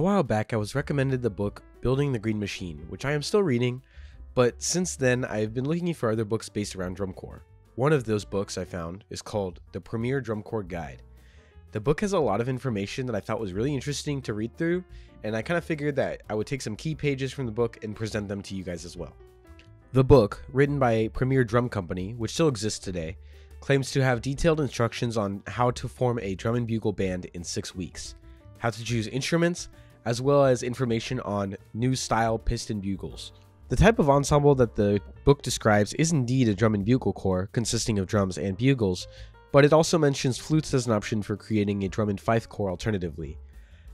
A while back, I was recommended the book Building the Green Machine, which I am still reading, but since then, I've been looking for other books based around drum corps. One of those books I found is called The Premier Drum Corps Guide. The book has a lot of information that I thought was really interesting to read through, and I kind of figured that I would take some key pages from the book and present them to you guys as well. The book, written by a Premier Drum Company, which still exists today, claims to have detailed instructions on how to form a drum and bugle band in 6 weeks, how to choose instruments, as well as information on new style piston bugles. The type of ensemble that the book describes is indeed a drum and bugle corps consisting of drums and bugles, but it also mentions flutes as an option for creating a drum and fife corps alternatively.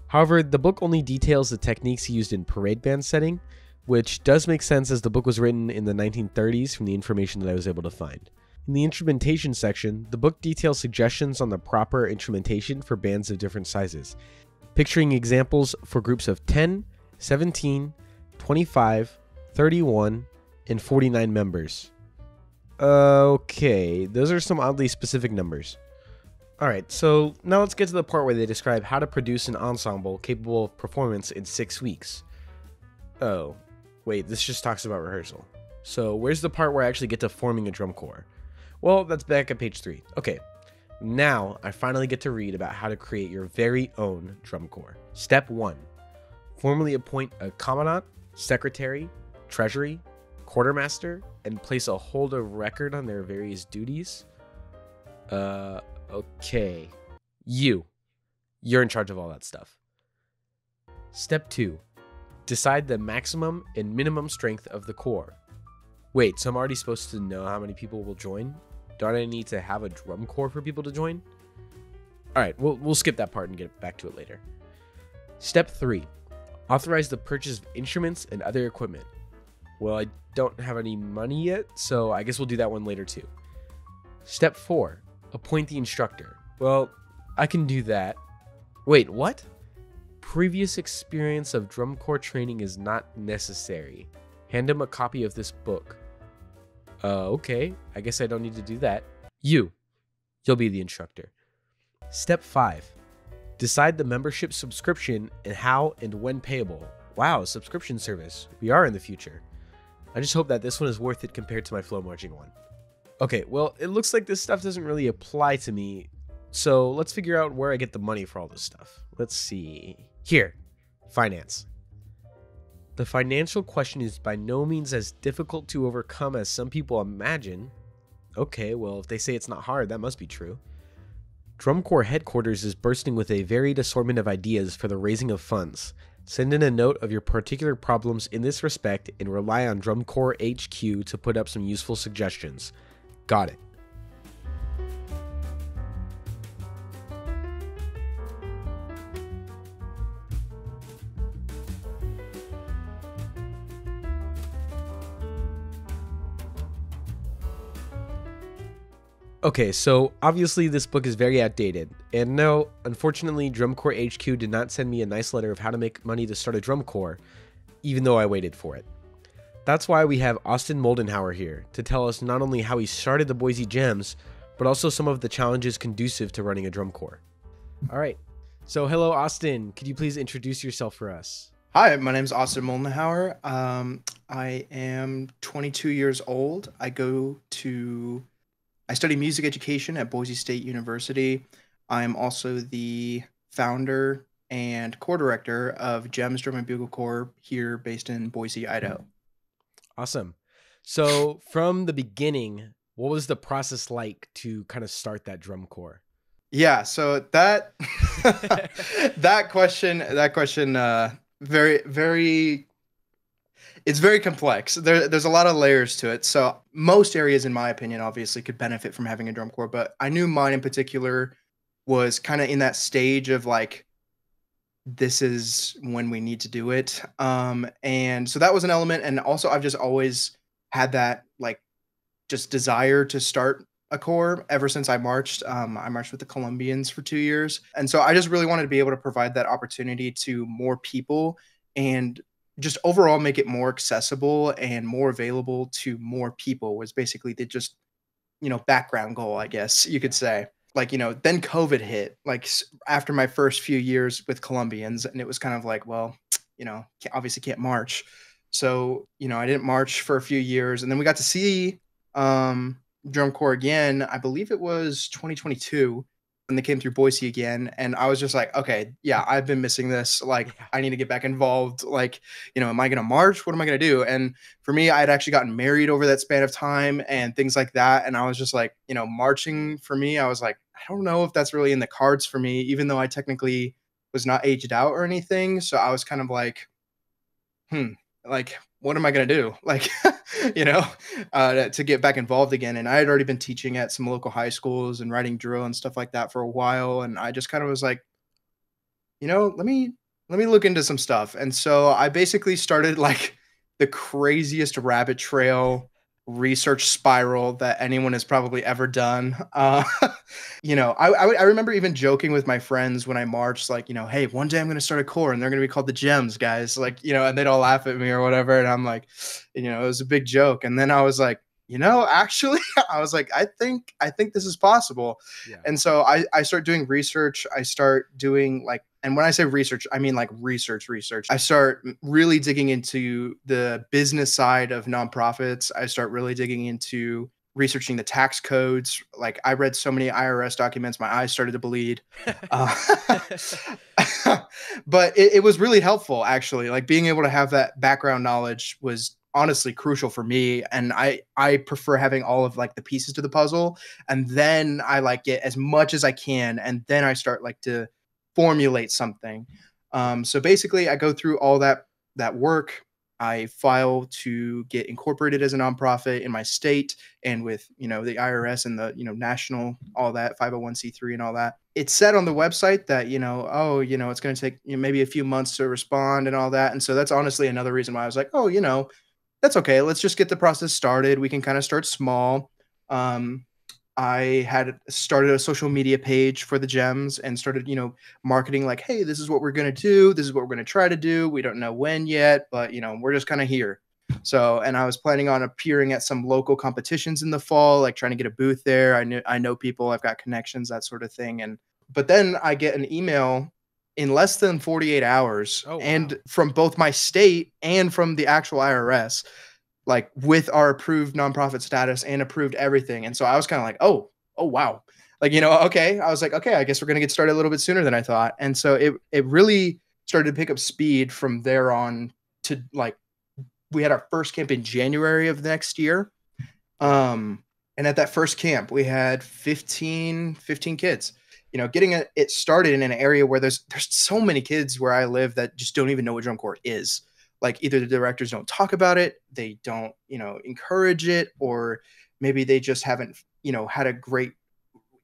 However, the book only details the techniques used in parade band setting, which does make sense as the book was written in the 1930s from the information that I was able to find. In the instrumentation section, the book details suggestions on the proper instrumentation for bands of different sizes, picturing examples for groups of 10, 17, 25, 31, and 49 members. Okay, those are some oddly specific numbers. Alright, so now let's get to the part where they describe how to produce an ensemble capable of performance in 6 weeks. Oh, wait, this just talks about rehearsal. So where's the part where I actually get to forming a drum corps? Well, that's back at page 3. Okay, now I finally get to read about how to create your very own drum corps. Step 1. Formally appoint a commandant, secretary, treasury, quartermaster, and place a hold of record on their various duties. Okay. You're in charge of all that stuff. Step 2. Decide the maximum and minimum strength of the corps. Wait, so I'm already supposed to know how many people will join? Don't I need to have a drum corps for people to join? Alright, we'll skip that part and get back to it later. Step 3. Authorize the purchase of instruments and other equipment. Well, I don't have any money yet, so I guess we'll do that one later too. Step 4. Appoint the instructor. Well, I can do that. Wait, what? Previous experience of drum corps training is not necessary. Hand him a copy of this book. Okay, I guess I don't need to do that. You'll be the instructor. Step 5. Decide the membership subscription and how and when payable. Wow, subscription service. We are in the future. I just hope that this one is worth it compared to my flow marching one. Okay, well, it looks like this stuff doesn't really apply to me, so let's figure out where I get the money for all this stuff. Let's see. Here, finance. The financial question is by no means as difficult to overcome as some people imagine. Okay, well, if they say it's not hard, that must be true. Drum Corps headquarters is bursting with a varied assortment of ideas for the raising of funds. Send in a note of your particular problems in this respect and rely on Drum Corps HQ to put up some useful suggestions. Got it. Okay, so obviously this book is very outdated, and no, unfortunately Drum Corps HQ did not send me a nice letter of how to make money to start a drum corps, even though I waited for it. That's why we have Austin Moldenhauer here, to tell us not only how he started the Boise Gems, but also some of the challenges conducive to running a drum corps. Alright, so hello Austin, could you please introduce yourself for us? Hi, my name is Austin Moldenhauer. I am 22 years old. I study music education at Boise State University. I am also the founder and corps director of Gems Drum and Bugle Corps here based in Boise, Idaho. Awesome. So from the beginning, what was the process like to kind of start that drum corps? Yeah, so that that question very it's very complex. There's a lot of layers to it. So most areas, in my opinion, obviously could benefit from having a drum corps, but I knew mine in particular was kind of in that stage of like, this is when we need to do it. And so that was an element. And also I've just always had that like just desire to start a corps ever since I marched. I marched with the Colombians for 2 years. And so I just really wanted to be able to provide that opportunity to more people and just overall make it more accessible and more available to more people was basically the just, background goal, I guess you could say. like, then COVID hit, like after my first few years with Colombians, and it was kind of like, well, obviously can't march. So, I didn't march for a few years, and then we got to see um, drum corps again. I believe it was 2022 when they came through Boise again, and I was just like, okay, yeah, I've been missing this. Like, Yeah. I need to get back involved. Like, am I gonna march? What am I gonna do? And for me, I had actually gotten married over that span of time and things like that. And I was just like, marching for me, I was like, I don't know if that's really in the cards for me, even though I technically was not aged out or anything. So I was kind of like, hmm, like, what am I gonna do? Like, you know, to get back involved again. And I had already been teaching at some local high schools and writing drill and stuff like that for a while. And I just kind of was like, let me look into some stuff. And so I basically started like the craziest rabbit trail research spiral that anyone has probably ever done. I remember even joking with my friends when I marched, like, hey, one day I'm going to start a corps and they're going to be called the Gems, guys. Like, and they'd all laugh at me or whatever. And I'm like, it was a big joke. And then I was like, actually, I was like, I think this is possible. Yeah. And so I start doing research. I start doing like, and when I say research, I mean like research. I start really digging into the business side of nonprofits. I start really digging into researching the tax codes. Like, I read so many IRS documents, my eyes started to bleed. Uh, but it was really helpful, actually. Like, being able to have that background knowledge was honestly crucial for me. And I prefer having all of like the pieces to the puzzle, and then I like get as much as I can, and then I start like to formulate something. So basically, I go through all that work. I file to get incorporated as a nonprofit in my state and with the IRS and the national, all that 501(c)(3) and all that. It's said on the website that it's going to take maybe a few months to respond and all that. And so that's honestly another reason why I was like, oh, that's okay. Let's just get the process started. We can kind of start small. Um, I had started a social media page for the Gems and started, marketing like, hey, this is what we're going to do. This is what we're going to try to do. We don't know when yet, but, we're just kind of here. So, and I was planning on appearing at some local competitions in the fall, like trying to get a booth there. I know people, I've got connections, that sort of thing. But then I get an email in less than 48 hours, Oh, wow. and from both my state and from the actual IRS, like with our approved nonprofit status and approved everything. And so I was kind of like, oh, wow. Like, okay. I was like, okay, I guess we're going to get started a little bit sooner than I thought. And so it really started to pick up speed from there on to like, we had our first camp in January of the next year. And at that first camp, we had 15 kids, getting it started in an area where there's so many kids where I live that just don't even know what drum corps is. Like, either the directors don't talk about it, they don't, encourage it, or maybe they just haven't, had a great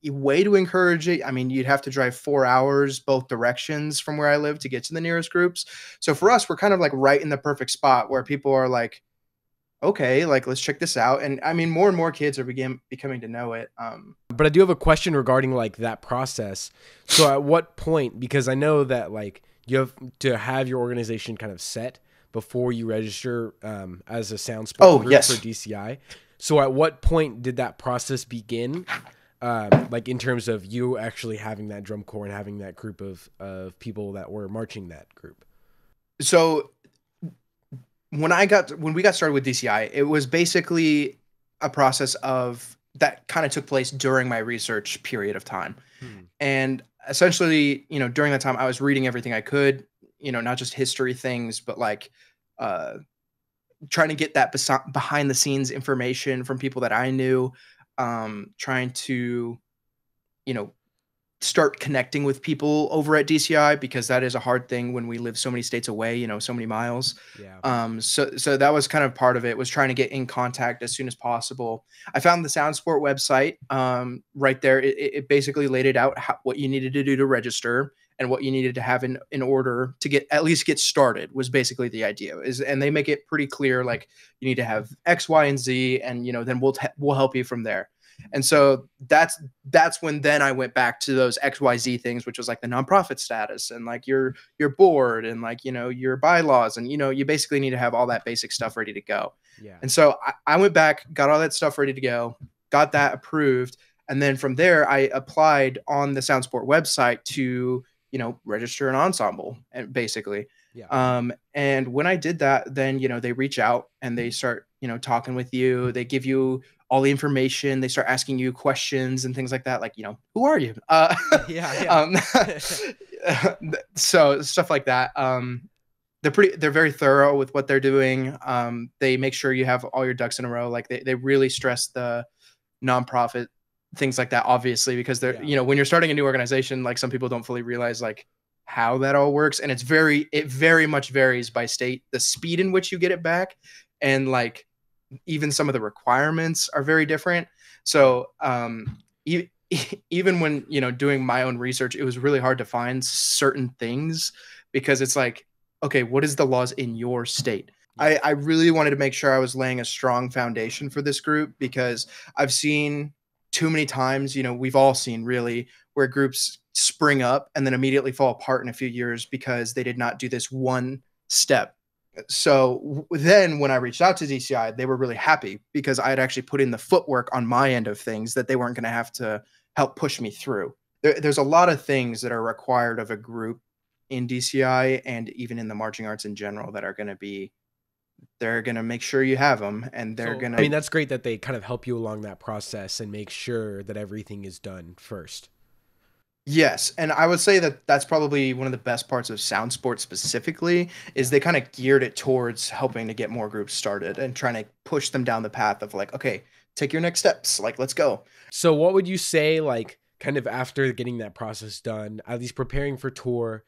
way to encourage it. I mean, you'd have to drive 4 hours both directions from where I live to get to the nearest groups. So for us, we're kind of like right in the perfect spot where people are like, okay, like, let's check this out. And I mean, more and more kids are becoming to know it. But I do have a question regarding like that process. So at what point, because I know that like you have to have your organization kind of set before you register as a sound sport group for DCI. So at what point did that process begin? Like in terms of you actually having that drum corps and having that group of people that were marching that group? So when we got started with DCI, it was basically a process of that kind of took place during my research period of time. And essentially, during that time, I was reading everything I could, not just history things, but like trying to get that behind the scenes information from people that I knew, trying to, start connecting with people over at DCI, because that is a hard thing when we live so many states away, so many miles. Yeah. So that was kind of part of it, was trying to get in contact as soon as possible. I found the Sound Sport website right there. It basically laid it out what you needed to do to register and what you needed to have in order to at least get started, was basically the idea. And they make it pretty clear, like, you need to have X, Y, and Z, and then we'll help you from there. And so that's when then I went back to those XYZ things, which was like the nonprofit status and like your board and like, your bylaws, and, you basically need to have all that basic stuff ready to go. Yeah. And so I went back, got all that stuff ready to go, got that approved. And then from there, I applied on the Soundsport website to, register an ensemble, and basically. Yeah. And when I did that, then, they reach out and they start, talking with you. They give you all the information. They start asking you questions and things like that. Like, who are you? Yeah, yeah. um, so stuff like that. They're very thorough with what they're doing. They make sure you have all your ducks in a row. Like they really stress the nonprofit things like that, obviously, because they're, Yeah. when you're starting a new organization, like some people don't fully realize like how that all works. And it very much varies by state, the speed in which you get it back. And like, even some of the requirements are very different. So, even when, doing my own research, it was really hard to find certain things because it's like, okay, what is the laws in your state? Yeah. I really wanted to make sure I was laying a strong foundation for this group because I've seen too many times, we've all seen really where groups spring up and then immediately fall apart in a few years because they did not do this one step. So then when I reached out to DCI, they were really happy because I had actually put in the footwork on my end of things that they weren't going to have to help push me through. There's a lot of things that are required of a group in DCI and even in the marching arts in general that are going to be, they're going to make sure you have them, and they're So, going I mean, to, that's great that they kind of help you along that process and make sure that everything is done first. yes. And I would say that that's probably one of the best parts of Sound Sports specifically is Yeah. they kind of geared it towards helping to get more groups started and trying to push them down the path of like, okay, take your next steps. Like, let's go. So what would you say, like, kind of after getting that process done, at least preparing for tour,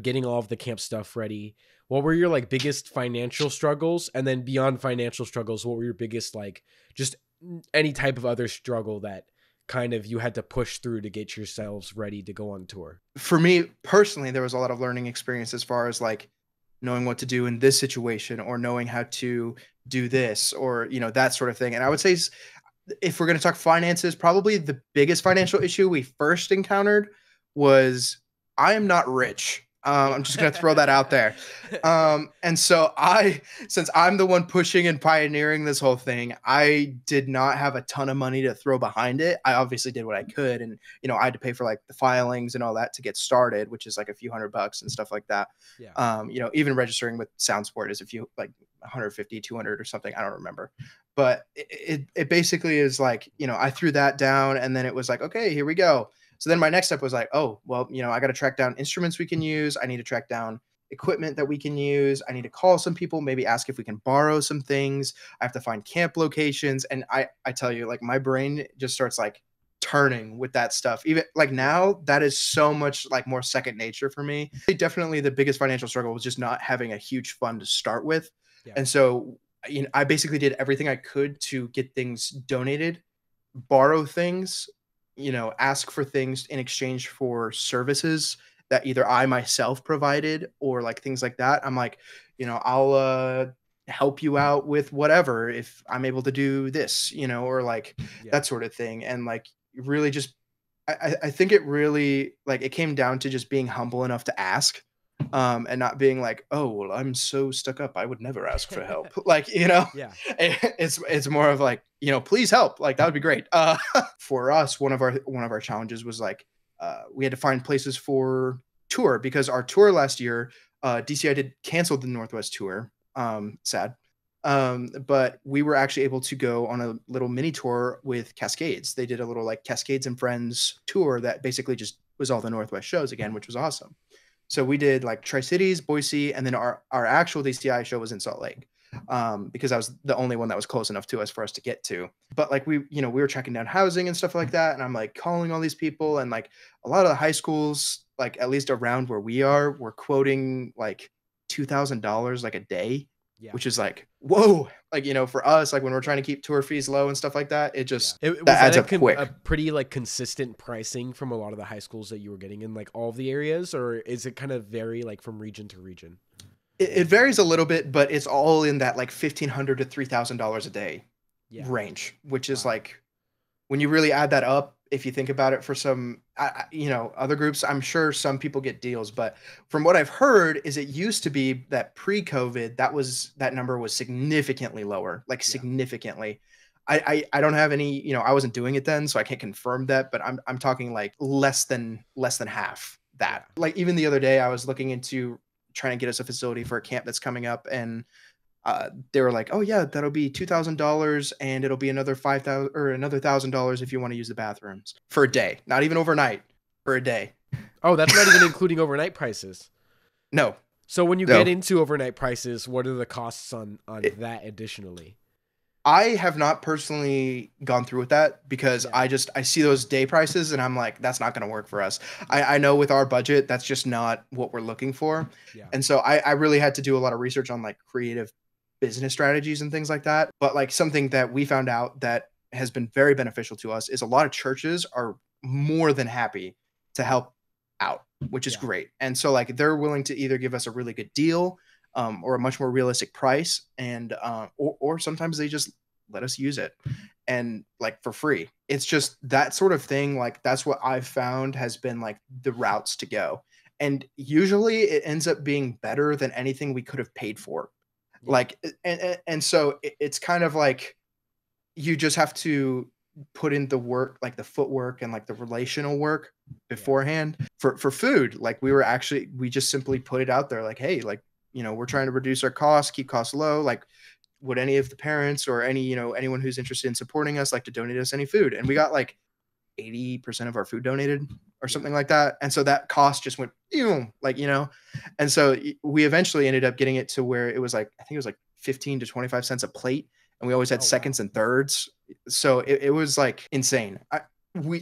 getting all of the camp stuff ready, what were your like biggest financial struggles? And then beyond financial struggles, what were your biggest, like, just any type of other struggle that kind of you had to push through to get yourselves ready to go on tour? For me personally, there was a lot of learning experience as far as like knowing what to do in this situation or knowing how to do this or, that sort of thing. And I would say if we're going to talk finances, probably the biggest financial issue we first encountered was I am not rich. I'm just going to throw that out there. And so since I'm the one pushing and pioneering this whole thing, I did not have a ton of money to throw behind it. I obviously did what I could. And, I had to pay for like the filings and all that to get started, which is like a few $100 and stuff like that. Yeah. Even registering with SoundSport is a few, like 150, 200 or something. I don't remember. But it basically is like, I threw that down and then it was like, okay, here we go. So then my next step was like, oh, well, I got to track down instruments we can use. I need to track down equipment that we can use. I need to call some people, maybe ask if we can borrow some things. I have to find camp locations. And I tell you, like my brain just starts like turning with that stuff. Even like now, that is so much like more second nature for me. Definitely the biggest financial struggle was just not having a huge fund to start with. Yeah. And so, I basically did everything I could to get things donated, borrow things, ask for things in exchange for services that either I myself provided or like things like that. I'm like, I'll help you out with whatever if I'm able to do this, or like Yeah. that sort of thing. And like really just I think it really like it came down to just being humble enough to ask. And not being like, oh well, I'm so stuck up, I would never ask for help. Like, Yeah. it's more of like, please help. Like that would be great. For us, one of our challenges was like, we had to find places for tour because our tour last year, DCI did canceled the Northwest tour. Sad. But we were actually able to go on a little mini tour with Cascades. They did a little like Cascades and Friends tour that basically just was all the Northwest shows again, which was awesome. So we did like Tri-Cities, Boise, and then our actual DCI show was in Salt Lake, because I was the only one that was close enough to us for us to get to. But like we were tracking down housing and stuff like that, and I'm like calling all these people, and like a lot of the high schools, like at least around where we are, were quoting like $2,000 like a day, Yeah. which is like whoa, like for us, like when we're trying to keep tour fees low and stuff like that, it just It was that adds that up quick. a pretty like consistent pricing from a lot of the high schools that you were getting in like all of the areas, or is it kind of vary like from region to region? It varies a little bit, but it's all in that like $1,500 to $3,000 a day Yeah. range, which is Wow. like when you really add that up, if you think about it for some, other groups, I'm sure some people get deals, but from what I've heard is it used to be that pre-COVID, that number was significantly lower, like Yeah. significantly. I don't have any, I wasn't doing it then, so I can't confirm that, but I'm talking like less than half that. Yeah. Like even the other day, I was looking into trying to get us a facility for a camp that's coming up, and they were like, "Oh yeah, that'll be $2,000, and it'll be another 5,000 or another $1,000 if you want to use the bathrooms for a day, not even overnight, for a day." Oh, that's not even including overnight prices. No, So when you get no. into overnight prices, what are the costs on It, that additionally? I have not personally gone through with that because Yeah. I see those day prices and I'm like, that's not going to work for us. I know with our budget, that's just not what we're looking for. Yeah. And so I really had to do a lot of research on like creative business strategies and things like that. But like something that we found out that has been very beneficial to us is a lot of churches are more than happy to help out, which is Yeah. great. And so like they're willing to either give us a really good deal, or a much more realistic price, and or sometimes they just let us use it and like for free. It's just that sort of thing. Like that's what I've found has been like the routes to go, and usually it ends up being better than anything we could have paid for. Yeah. Like and so it's kind of like you just have to put in the work, like the footwork and like the relational work Yeah. beforehand. For food, like we just simply put it out there like, hey, like, we're trying to reduce our costs, keep costs low. Like, would any of the parents or anyone who's interested in supporting us like to donate us any food? And we got like 80% of our food donated or Yeah. something like that. And so that cost just went, like, and so we eventually ended up getting it to where it was like, I think it was like 15 to 25 cents a plate. And we always had Oh wow. seconds and thirds. So it was like insane.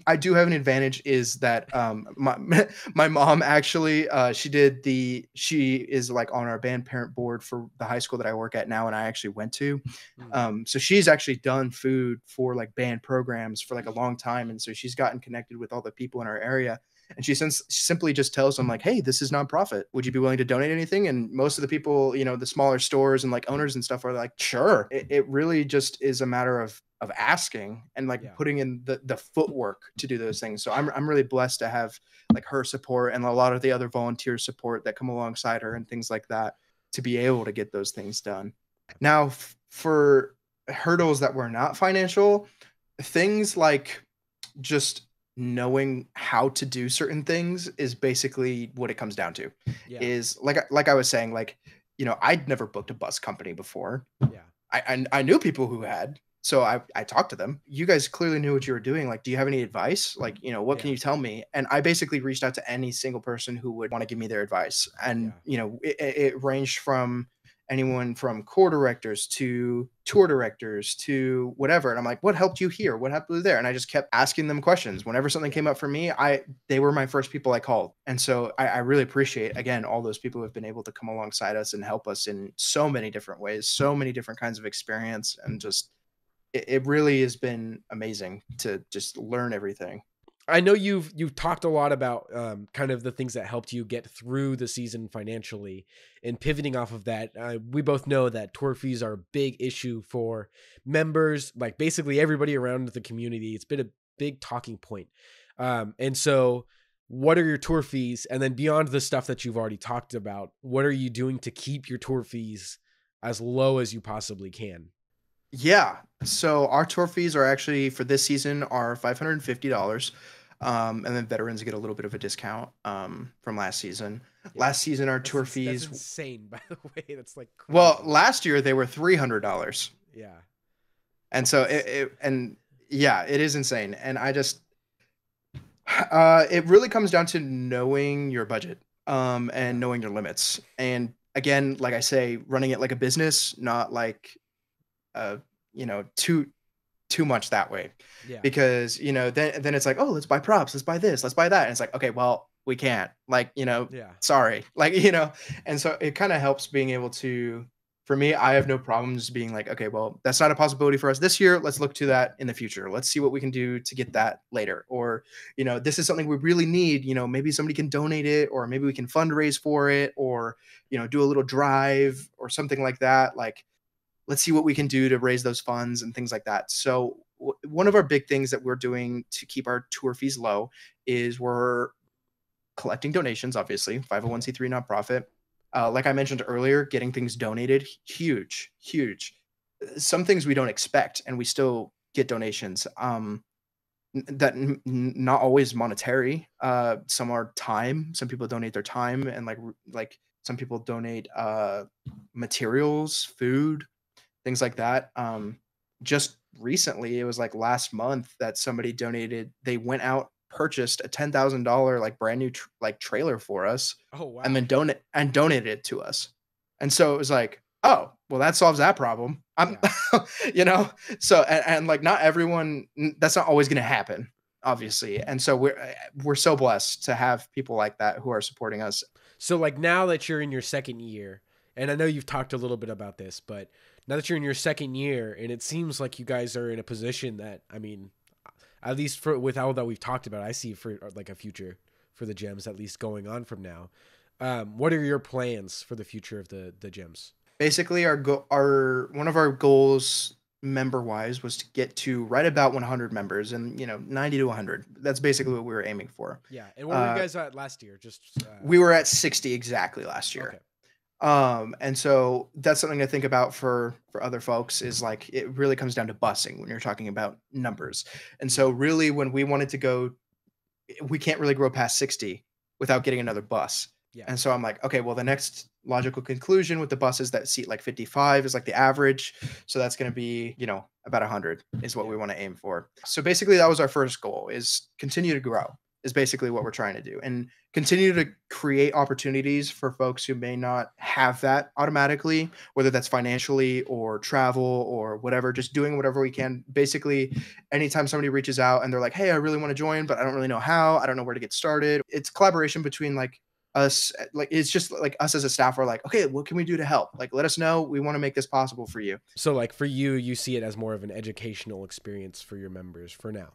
I do have an advantage is that my my mom actually she is like on our band parent board for the high school that I work at now and I actually went to. Mm. So she's actually done food for like band programs for like a long time, and so she's gotten connected with all the people in our area. And simply just tells them like, "Hey, this is nonprofit. Would you be willing to donate anything?" And most of the people, the smaller stores and like owners and stuff are like, "Sure." It really just is a matter of asking and like Yeah. putting in the footwork to do those things. So I'm really blessed to have like her support and a lot of the other volunteer support that come alongside her and things like that to be able to get those things done. Now, for hurdles that were not financial, things like just knowing how to do certain things is basically what it comes down to. Yeah. Is like I was saying, like, I'd never booked a bus company before. Yeah. I knew people who had, so I talked to them. You guys clearly knew what you were doing. Like, do you have any advice? Like, what can Yeah. you tell me? And I basically reached out to any single person who would want to give me their advice. And Yeah. it ranged from anyone from core directors to tour directors to whatever. And I'm like, what helped you here? What happened there? And I just kept asking them questions. Whenever something Yeah. came up for me, they were my first people I called. And so I really appreciate again all those people who have been able to come alongside us and help us in so many different ways, so many different kinds of experience, and just it really has been amazing to just learn everything. I know you've talked a lot about kind of the things that helped you get through the season financially, and pivoting off of that, we both know that tour fees are a big issue for members, like basically everybody around the community. It's been a big talking point, and so what are your tour fees? And then beyond the stuff that you've already talked about, what are you doing to keep your tour fees as low as you possibly can? Yeah. So our tour fees are actually for this season are $550. And then veterans get a little bit of a discount from last season. Yeah, Last season, our tour that's fees, insane. By the way, that's like well, crazy. last year they were $300. Yeah, And so that's and yeah, it is insane. And I just, it really comes down to knowing your budget, yeah, and knowing your limits. And again, like I say, running it like a business, not like, uh, too much that way, yeah, because then it's like, oh, let's buy props, let's buy this, let's buy that, and it's like, okay, well, we can't, like, yeah, sorry, like, and so it kind of helps being able to, for me, I have no problems being like, okay, well, that's not a possibility for us this year, let's look to that in the future, let's see what we can do to get that later, or this is something we really need, maybe somebody can donate it, or maybe we can fundraise for it, or do a little drive or something like that, like, let's see what we can do to raise those funds and things like that. So one of our big things that we're doing to keep our tour fees low is we're collecting donations, obviously, yeah, 501(c)(3) nonprofit. Like I mentioned earlier, getting things donated, huge, huge. some things we don't expect, and we still get donations. Not always monetary. Some are time. Some people donate their time, and like some people donate materials, food, things like that. Just recently, it was like last month that somebody donated. They went out, purchased a $10,000 like brand new like trailer for us, Oh and wow. then donated it to us. And so it was like, oh, well, that solves that problem. I'm, Yeah. you know, so and like not everyone. That's not always going to happen, obviously. And so we're so blessed to have people like that who are supporting us. So like now that you're in your second year, and I know you've talked a little bit about this, but now that you're in your second year, and it seems like you guys are in a position that, I mean, at least for with all that we've talked about, I see for like a future for the Gems at least going on from now. What are your plans for the future of the Gems? Basically, our one of our goals member wise was to get to right about 100 members, and 90 to 100. That's basically what we were aiming for. Yeah, and where were you Uh, guys at last year? Just we were at 60 exactly last year. okay. And so that's something to think about for other folks, is like it really comes down to busing when you're talking about numbers. And so Mhm. really when we wanted to go, we can't really grow past 60 without getting another bus. Yeah, And so I'm like, okay, well, the next logical conclusion with the buses that seat like 55 is like the average. So that's going to be, about 100 is what yeah. we want to aim for. So basically that was our first goal, is continue to grow, is basically what we're trying to do, and continue to create opportunities for folks who may not have that automatically, whether that's financially or travel or whatever, just doing whatever we can. Basically, anytime somebody reaches out and they're like, hey, I really want to join, but I don't really know how, I don't know where to get started. It's collaboration between like us, like it's just like us as a staff are like, okay, what can we do to help? Like, let us know. We want to make this possible for you. So like for you, you see it as more of an educational experience for your members for now.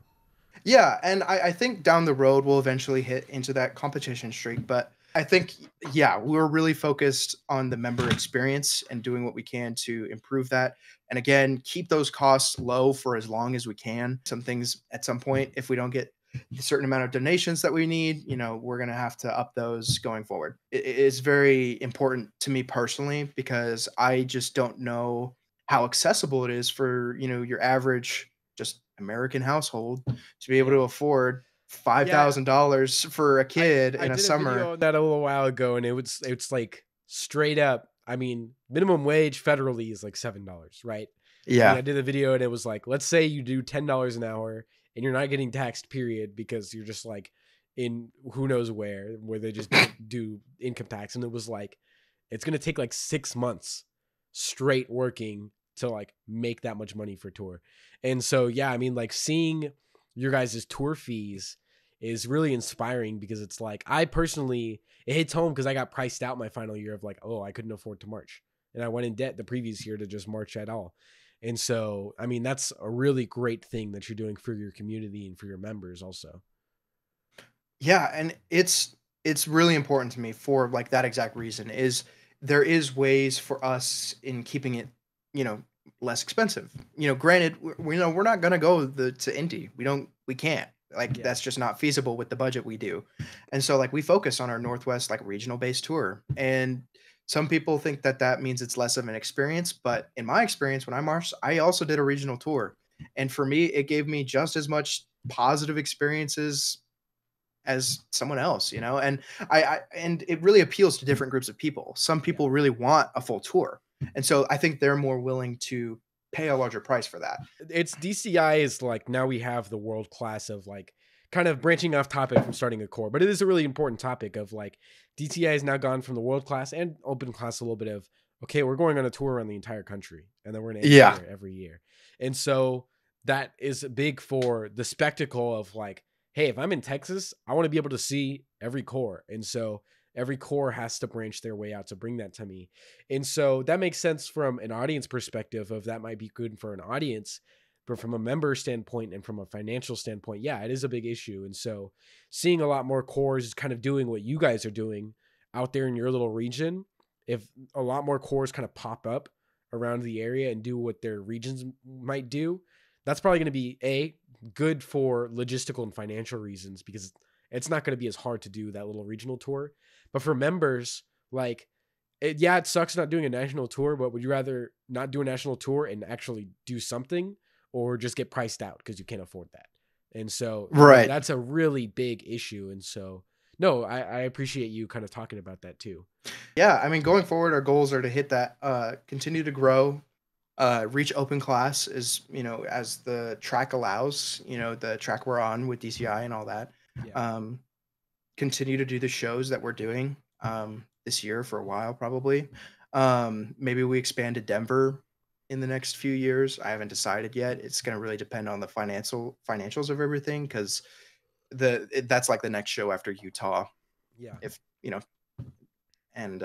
Yeah, and I think down the road we'll eventually hit into that competition streak. But I think, yeah, we're really focused on the member experience and doing what we can to improve that. And again, keep those costs low for as long as we can. Some things at some point, if we don't get a certain amount of donations that we need, we're gonna have to up those going forward. It is very important to me personally, because I just don't know how accessible it is for your average just American household to be able to Yeah. afford Yeah, $5,000 for a kid I in a did a video summer. on that a little while ago, and it's like straight up. I mean, minimum wage federally is like $7, right? And I Yeah. did a video, and it was like, let's say you do $10 an hour, and you're not getting taxed, period, because you're just like in who knows where they just don't do income tax, and it was like it's gonna take like 6 months straight working to like make that much money for tour. And so yeah, I mean, like seeing your guys' tour fees is really inspiring, because it's like I personally, it hits home because I got priced out my final year of like, oh, I couldn't afford to march, and I went in debt the previous year to just march at all. And so I mean, that's a really great thing that you're doing for your community and for your members also. Yeah, and it's really important to me for like that exact reason, is there is ways for us in keeping it, you know, less expensive. Granted, we're not gonna go to Indy. We can't. Like Yeah. that's just not feasible with the budget we do. And so like we focus on our Northwest like regional based tour. And some people think that that means it's less of an experience, but in my experience when I marched, I also did a regional tour. And for me, it gave me just as much positive experiences as someone else, and and it really appeals to different groups of people. Some Yeah. people really want a full tour, and so I think they're more willing to pay a larger price for that. It's DCI is like, now we have the world class of like, kind of branching off topic from starting a core, but it is a really important topic of like DTI has now gone from the world class and open class a little bit of, okay, we're going on a tour around the entire country, and then we're going to end Yeah. there every year. And so that is big for the spectacle of like, hey, if I'm in Texas, I want to be able to see every core. And so every core has to branch their way out to bring that to me. And so that makes sense from an audience perspective of that might be good for an audience, but from a member standpoint and from a financial standpoint, yeah, it is a big issue. And so seeing a lot more cores kind of doing what you guys are doing out there in your little region, if a lot more cores kind of pop up around the area and do what their regions might do, that's probably going to be good for logistical and financial reasons, because it's not going to be as hard to do that little regional tour. But for members, like Yeah, it sucks not doing a national tour, but would you rather not do a national tour and actually do something, or just get priced out because you can't afford that? And so, Right. that's a really big issue. And so, no, I appreciate you kind of talking about that too. Yeah, I mean, going forward, our goals are to hit that, continue to grow, reach open class as as the track allows. The track we're on with DCI and all that. Yeah. Um, Continue to do the shows that we're doing this year for a while, probably. Maybe we expand to Denver in the next few years. I haven't decided yet. It's going to really depend on the financials of everything, because that's like the next show after Utah. Yeah. If and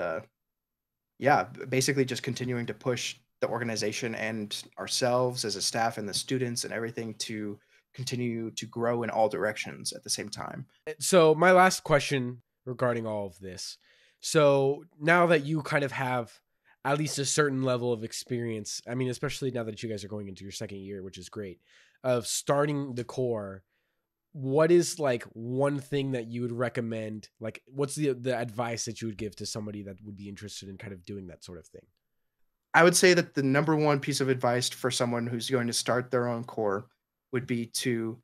yeah, basically just continuing to push the organization and ourselves as a staff and the students and everything to continue to grow in all directions at the same time. So my last question regarding all of this. So now that you kind of have at least a certain level of experience, I mean, especially now that you guys are going into your second year, which is great, of starting the core, what is like one thing that you would recommend? Like, what's the advice that you would give to somebody that would be interested in kind of doing that sort of thing? I would say that the number one piece of advice for someone who's going to start their own core would be to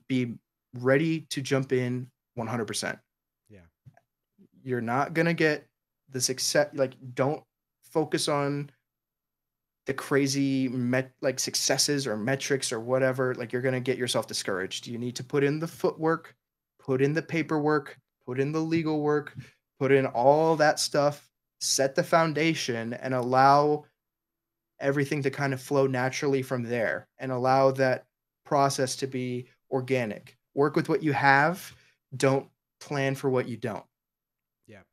be ready to jump in 100%. Yeah. You're not going to get the success. Like, don't focus on the crazy successes or metrics or whatever. Like, you're going to get yourself discouraged. You need to put in the footwork, put in the paperwork, put in the legal work, put in all that stuff, set the foundation, and allow everything to kind of flow naturally from there, and allow that process to be organic. Work with what you have. Don't plan for what you don't. Yeah,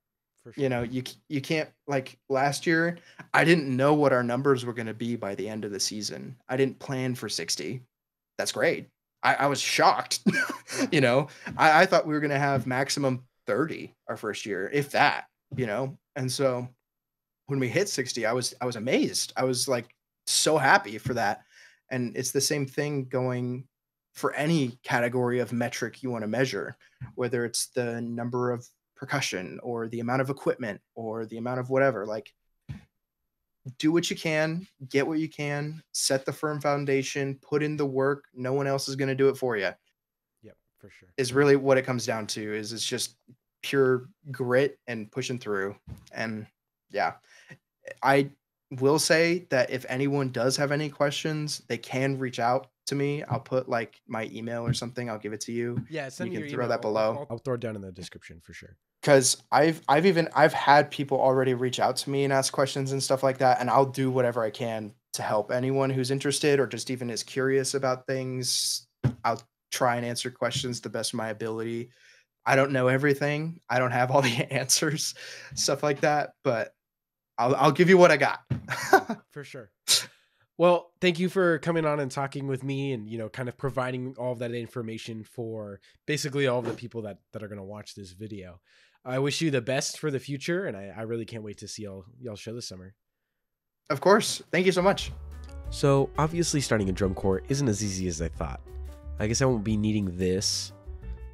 for sure. You can't, like last year, I didn't know what our numbers were going to be by the end of the season. I didn't plan for 60. That's great. I was shocked. I thought we were going to have maximum 30 our first year, if that. And so when we hit 60, I was amazed. I was like so happy for that. And it's the same thing going for any category of metric you want to measure, whether it's the number of percussion or the amount of equipment or the amount of whatever. Like, do what you can, get what you can, set the firm foundation, put in the work. No one else is going to do it for you. Yep, for sure. Is really what it comes down to. Is it's just pure grit and pushing through. And yeah, I will say that if anyone does have any questions, they can reach out to me. I'll put like my email or something. I'll give it to you. Yeah, send You me can your throw email. that below. I'll throw it down in the description for sure. Because I've had people already reach out to me and ask questions and stuff like that, and I'll do whatever I can to help anyone who's interested or just even is curious about things. I'll try and answer questions the best of my ability. I don't know everything. I don't have all the answers, stuff like that, but I'll give you what I got. For sure. Well, thank you for coming on and talking with me and, kind of providing all of that information for basically all of the people that are going to watch this video. I wish you the best for the future, and I really can't wait to see y'all show this summer. Of course. Thank you so much. So obviously starting a drum corps isn't as easy as I thought. I guess I won't be needing this.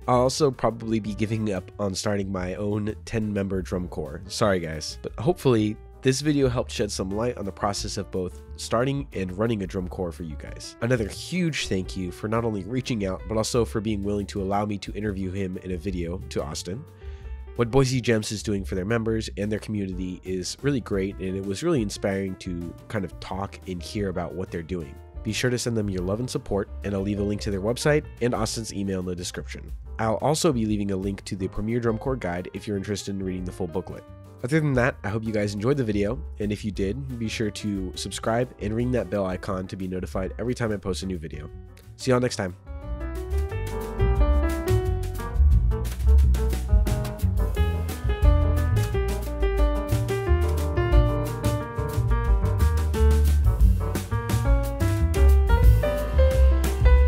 I'll also probably be giving up on starting my own 10-member drum corps. Sorry guys, but hopefully this video helped shed some light on the process of both starting and running a drum corps for you guys. Another huge thank you for not only reaching out, but also for being willing to allow me to interview him in a video to Austin. What Boise Gems is doing for their members and their community is really great, and it was really inspiring to kind of talk and hear about what they're doing. Be sure to send them your love and support, and I'll leave a link to their website and Austin's email in the description. I'll also be leaving a link to the Premier Drum Corps Guide if you're interested in reading the full booklet. Other than that, I hope you guys enjoyed the video, and if you did, be sure to subscribe and ring that bell icon to be notified every time I post a new video. See y'all next time.